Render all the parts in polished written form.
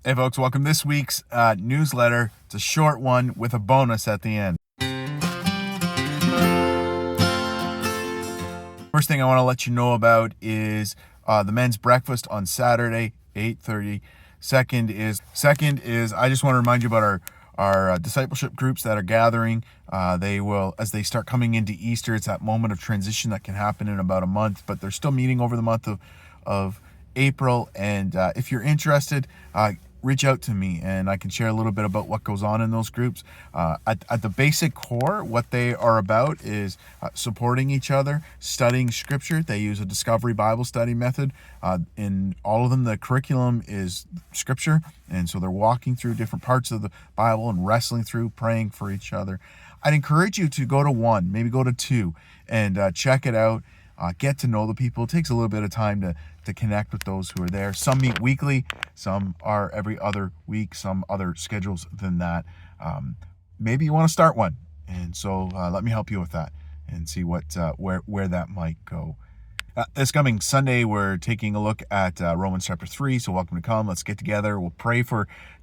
Hey folks, welcome to this week's newsletter. It's a short one with a bonus at the end. First thing I want to let you know about is the men's breakfast on Saturday, 8:30. Second is I just want to remind you about our discipleship groups that are gathering. They will, as they start coming into Easter, it's that moment of transition that can happen in about a month, but they're still meeting over the month of April. And if you're interested, reach out to me and I can share a little bit about what goes on in those groups. At the basic core, what they are about is supporting each other, studying scripture. They use a discovery Bible study method. In all of them, the curriculum is scripture. And so they're walking through different parts of the Bible and wrestling through, praying for each other. I'd encourage you to go to one, maybe go to two, and check it out. Get to know the people. It takes a little bit of time to connect with those who are there. Some meet weekly, some are every other week, some other schedules than that. Maybe you want to start one, and so let me help you with that and see what where that might go. This coming Sunday, we're taking a look at Romans chapter 3, so welcome to come. Let's get together. We'll pray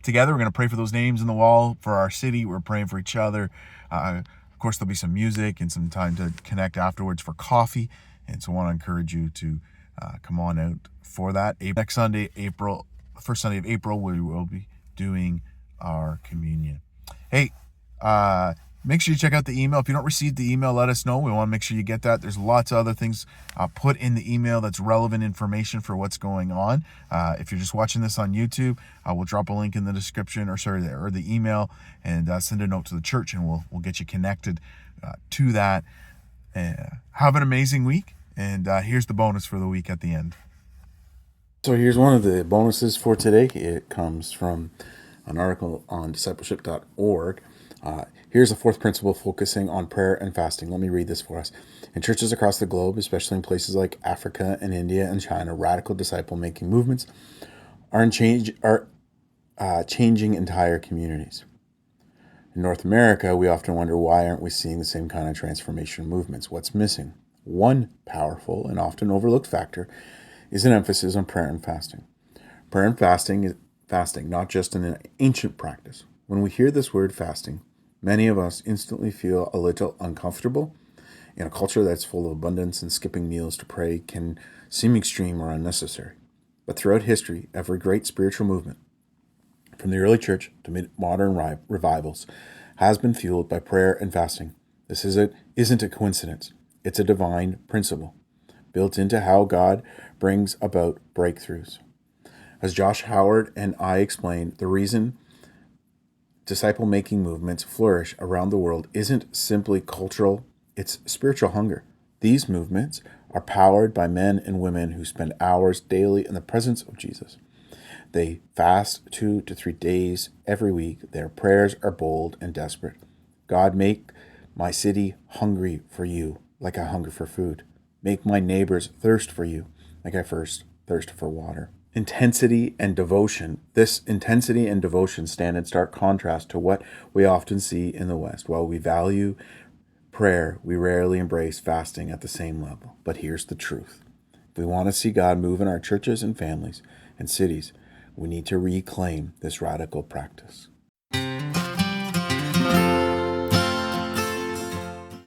together. We're going to pray for those names in the wall for our city. We're praying for each other. Of course, there'll be some music and some time to connect afterwards for coffee. And so I want to encourage you to come on out for that. Next Sunday, first Sunday of April, we will be doing our communion. Hey, make sure you check out the email. If you don't receive the email, let us know. We want to make sure you get that. There's lots of other things put in the email that's relevant information for what's going on. If you're just watching this on YouTube, we'll drop a link in the description or the email, and send a note to the church, and we'll get you connected to that. Have an amazing week, and here's the bonus for the week at the end. So here's one of the bonuses for today. It comes from an article on discipleship.org. Here's a fourth principle focusing on prayer and fasting. Let me read this for us. In churches across the globe, especially in places like Africa and India and China, radical disciple-making movements are changing entire communities. In North America, we often wonder, why aren't we seeing the same kind of transformation movements? What's missing? One powerful and often overlooked factor is an emphasis on prayer and fasting. Prayer and fasting is not just an ancient practice. When we hear this word fasting, many of us instantly feel a little uncomfortable. In a culture that's full of abundance, and skipping meals to pray can seem extreme or unnecessary. But throughout history, every great spiritual movement, from the early church to modern revivals, has been fueled by prayer and fasting. This isn't a coincidence. It's a divine principle built into how God brings about breakthroughs. As Josh Howard and I explained, the reason disciple-making movements flourish around the world isn't simply cultural, it's spiritual hunger. These movements are powered by men and women who spend hours daily in the presence of Jesus. They fast 2 to 3 days every week. Their prayers are bold and desperate. God, make my city hungry for you, like I hunger for food. Make my neighbors thirst for you, like I first thirst for water. Intensity and devotion. This intensity and devotion stand in stark contrast to what we often see in the West. While we value prayer, we rarely embrace fasting at the same level. But here's the truth. If we want to see God move in our churches and families and cities, we need to reclaim this radical practice.